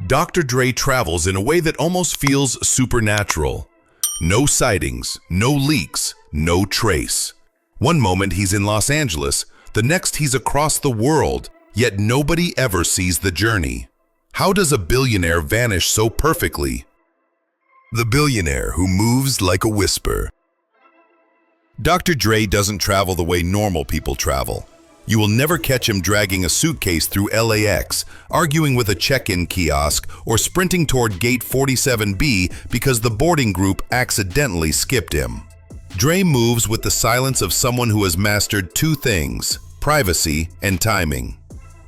Dr. Dre travels in a way that almost feels supernatural. No sightings, no leaks, no trace. One moment he's in Los Angeles, the next he's across the world, yet nobody ever sees the journey. How does a billionaire vanish so perfectly? The billionaire who moves like a whisper. Dr. Dre doesn't travel the way normal people travel. You will never catch him dragging a suitcase through LAX, arguing with a check-in kiosk, or sprinting toward gate 47B because the boarding group accidentally skipped him. Dre moves with the silence of someone who has mastered two things: privacy and timing.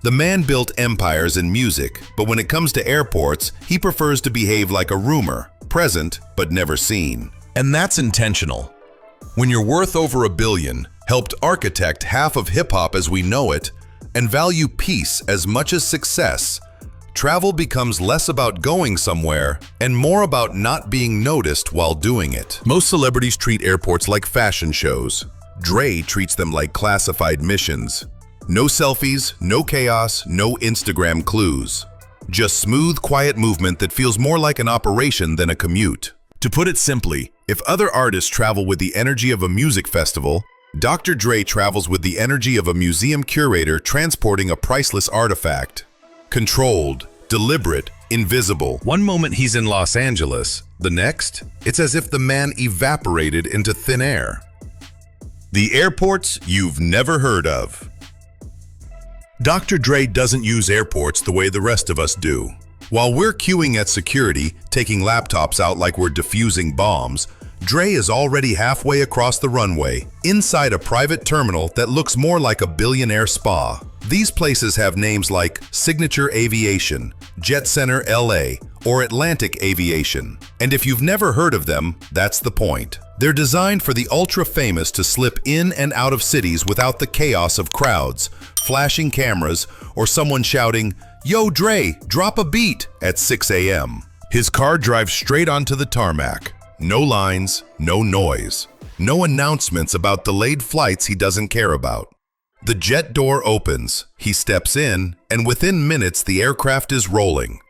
The man built empires in music, but when it comes to airports, he prefers to behave like a rumor, present but never seen. And that's intentional. When you're worth over $1 billion, helped architect half of hip-hop as we know it, and value peace as much as success, travel becomes less about going somewhere and more about not being noticed while doing it. Most celebrities treat airports like fashion shows. Dre treats them like classified missions. No selfies, no chaos, no Instagram clues. Just smooth, quiet movement that feels more like an operation than a commute. To put it simply, if other artists travel with the energy of a music festival, Dr. Dre travels with the energy of a museum curator transporting a priceless artifact. Controlled, deliberate, invisible. One moment he's in Los Angeles, the next, it's as if the man evaporated into thin air. The airports you've never heard of. Dr. Dre doesn't use airports the way the rest of us do. While we're queuing at security, taking laptops out like we're defusing bombs, Dre is already halfway across the runway, inside a private terminal that looks more like a billionaire spa. These places have names like Signature Aviation, Jet Center LA, or Atlantic Aviation. And if you've never heard of them, that's the point. They're designed for the ultra-famous to slip in and out of cities without the chaos of crowds, flashing cameras, or someone shouting, "Yo, Dre, drop a beat," at 6 a.m. His car drives straight onto the tarmac. No lines, no noise, no announcements about delayed flights he doesn't care about. The jet door opens, he steps in, and within minutes the aircraft is rolling.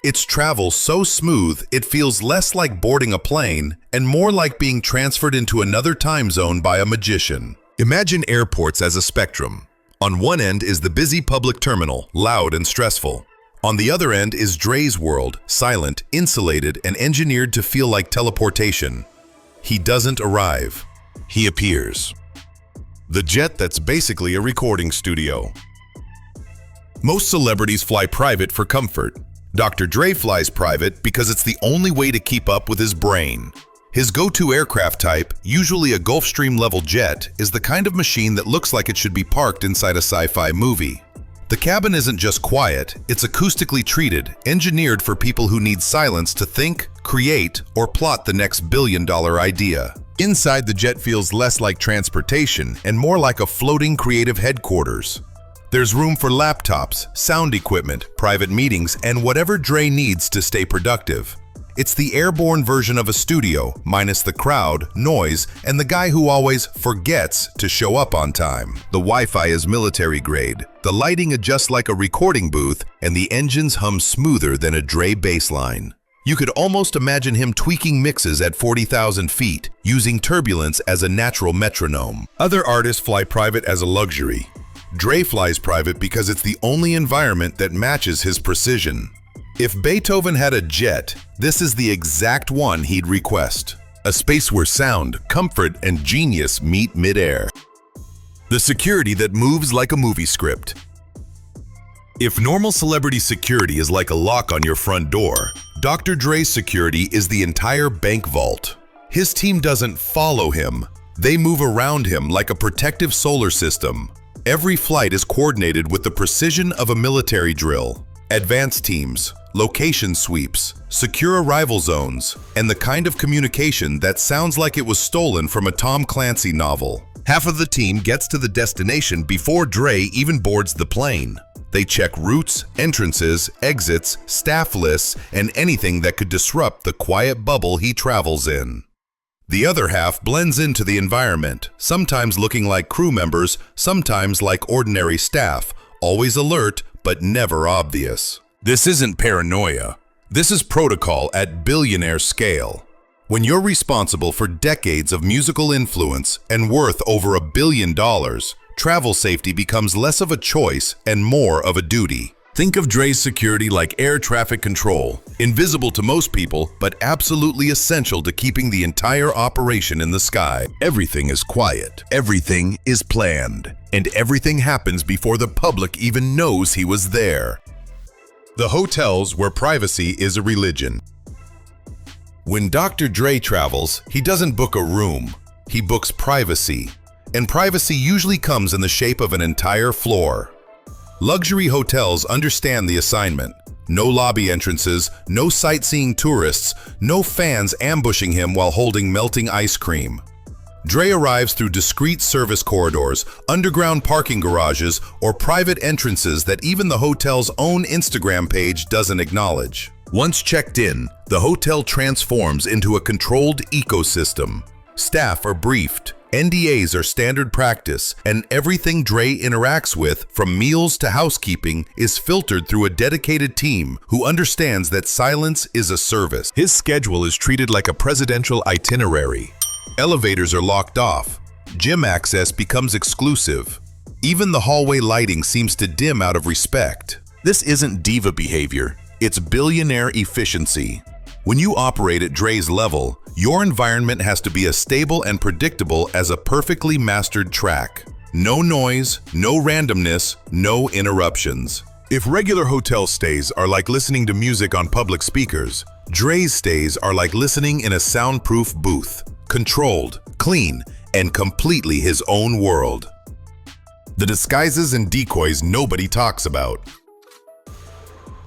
Its travel so smooth it feels less like boarding a plane and more like being transferred into another time zone by a magician. Imagine airports as a spectrum. On one end is the busy public terminal, loud and stressful. On the other end is Dre's world, silent, insulated, and engineered to feel like teleportation. He doesn't arrive. He appears. The jet that's basically a recording studio. Most celebrities fly private for comfort. Dr. Dre flies private because it's the only way to keep up with his brain. His go-to aircraft type, usually a Gulfstream-level jet, is the kind of machine that looks like it should be parked inside a sci-fi movie. The cabin isn't just quiet, it's acoustically treated, engineered for people who need silence to think, create, or plot the next billion-dollar idea. Inside, the jet feels less like transportation and more like a floating creative headquarters. There's room for laptops, sound equipment, private meetings, and whatever Dre needs to stay productive. It's the airborne version of a studio, minus the crowd, noise, and the guy who always forgets to show up on time. The Wi-Fi is military grade, the lighting adjusts like a recording booth, and the engines hum smoother than a Dre bassline. You could almost imagine him tweaking mixes at 40,000 feet, using turbulence as a natural metronome. Other artists fly private as a luxury. Dre flies private because it's the only environment that matches his precision. If Beethoven had a jet, this is the exact one he'd request. A space where sound, comfort, and genius meet midair. The security that moves like a movie script. If normal celebrity security is like a lock on your front door, Dr. Dre's security is the entire bank vault. His team doesn't follow him. They move around him like a protective solar system. Every flight is coordinated with the precision of a military drill. Advanced teams, location sweeps, secure arrival zones, and the kind of communication that sounds like it was stolen from a Tom Clancy novel. Half of the team gets to the destination before Dre even boards the plane. They check routes, entrances, exits, staff lists, and anything that could disrupt the quiet bubble he travels in. The other half blends into the environment, sometimes looking like crew members, sometimes like ordinary staff, always alert but never obvious. This isn't paranoia. This is protocol at billionaire scale. When you're responsible for decades of musical influence and worth over $1 billion, travel safety becomes less of a choice and more of a duty. Think of Dre's security like air traffic control, invisible to most people, but absolutely essential to keeping the entire operation in the sky. Everything is quiet, everything is planned, and everything happens before the public even knows he was there. The hotels where privacy is a religion. When Dr. Dre travels, he doesn't book a room, he books privacy. And privacy usually comes in the shape of an entire floor. Luxury hotels understand the assignment. No lobby entrances, no sightseeing tourists, no fans ambushing him while holding melting ice cream. Dre arrives through discreet service corridors, underground parking garages, or private entrances that even the hotel's own Instagram page doesn't acknowledge. Once checked in, the hotel transforms into a controlled ecosystem. Staff are briefed, NDAs are standard practice, and everything Dre interacts with, from meals to housekeeping, is filtered through a dedicated team who understands that silence is a service. His schedule is treated like a presidential itinerary. Elevators are locked off. Gym access becomes exclusive. Even the hallway lighting seems to dim out of respect. This isn't diva behavior, it's billionaire efficiency. When you operate at Dre's level, your environment has to be as stable and predictable as a perfectly mastered track. No noise, no randomness, no interruptions. If regular hotel stays are like listening to music on public speakers, Dre's stays are like listening in a soundproof booth. Controlled, clean, and completely his own world. The disguises and decoys nobody talks about.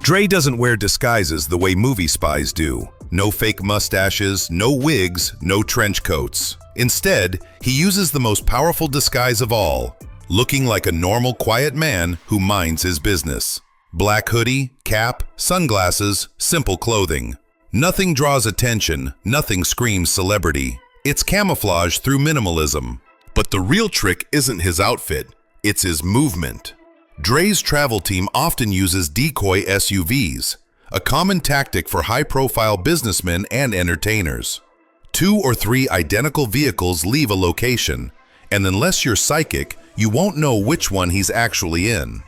Dre doesn't wear disguises the way movie spies do. No fake mustaches, no wigs, no trench coats. Instead, he uses the most powerful disguise of all, looking like a normal, quiet man who minds his business. Black hoodie, cap, sunglasses, simple clothing. Nothing draws attention, nothing screams celebrity. It's camouflage through minimalism. But the real trick isn't his outfit, it's his movement. Dre's travel team often uses decoy SUVs, a common tactic for high-profile businessmen and entertainers. 2 or 3 identical vehicles leave a location, and unless you're psychic, you won't know which one he's actually in.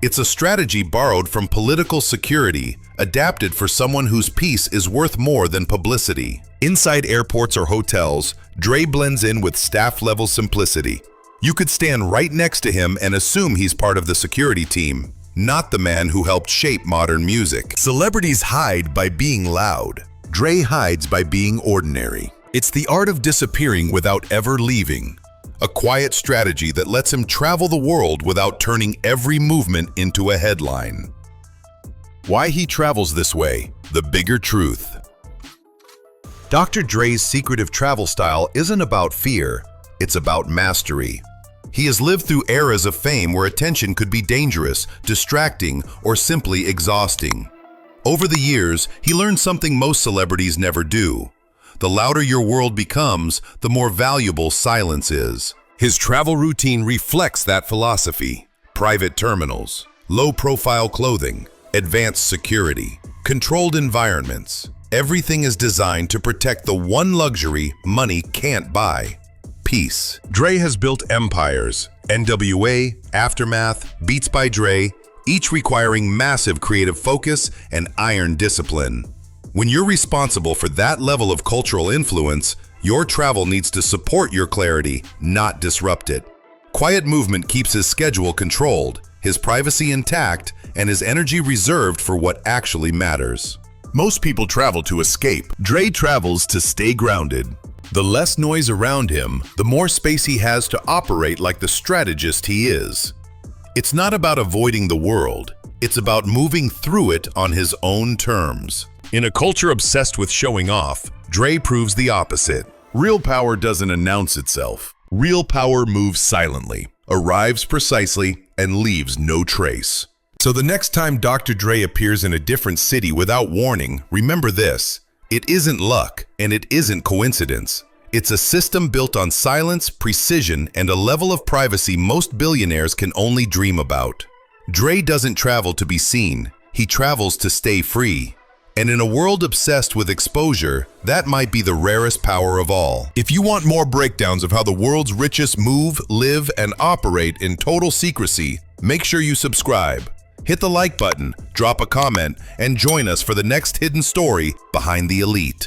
It's a strategy borrowed from political security, adapted for someone whose peace is worth more than publicity. Inside airports or hotels, Dre blends in with staff-level simplicity. You could stand right next to him and assume he's part of the security team, not the man who helped shape modern music. Celebrities hide by being loud. Dre hides by being ordinary. It's the art of disappearing without ever leaving. A quiet strategy that lets him travel the world without turning every movement into a headline. Why he travels this way, the bigger truth. Dr. Dre's secretive travel style isn't about fear, it's about mastery. He has lived through eras of fame where attention could be dangerous, distracting, or simply exhausting. Over the years, he learned something most celebrities never do. The louder your world becomes, the more valuable silence is. His travel routine reflects that philosophy. Private terminals, low-profile clothing, advanced security, controlled environments. Everything is designed to protect the one luxury money can't buy: peace. Dre has built empires: NWA, Aftermath, Beats by Dre, each requiring massive creative focus and iron discipline. When you're responsible for that level of cultural influence, your travel needs to support your clarity, not disrupt it. Quiet movement keeps his schedule controlled, his privacy intact, and his energy reserved for what actually matters. Most people travel to escape. Dre travels to stay grounded. The less noise around him, the more space he has to operate like the strategist he is. It's not about avoiding the world, it's about moving through it on his own terms. In a culture obsessed with showing off, Dre proves the opposite. Real power doesn't announce itself. Real power moves silently, arrives precisely, and leaves no trace. So the next time Dr. Dre appears in a different city without warning, remember this: it isn't luck, and it isn't coincidence. It's a system built on silence, precision, and a level of privacy most billionaires can only dream about. Dre doesn't travel to be seen. he travels to stay free. And in a world obsessed with exposure, that might be the rarest power of all. If you want more breakdowns of how the world's richest move, live, and operate in total secrecy, make sure you subscribe. Hit the like button, drop a comment, and join us for the next hidden story behind the elite.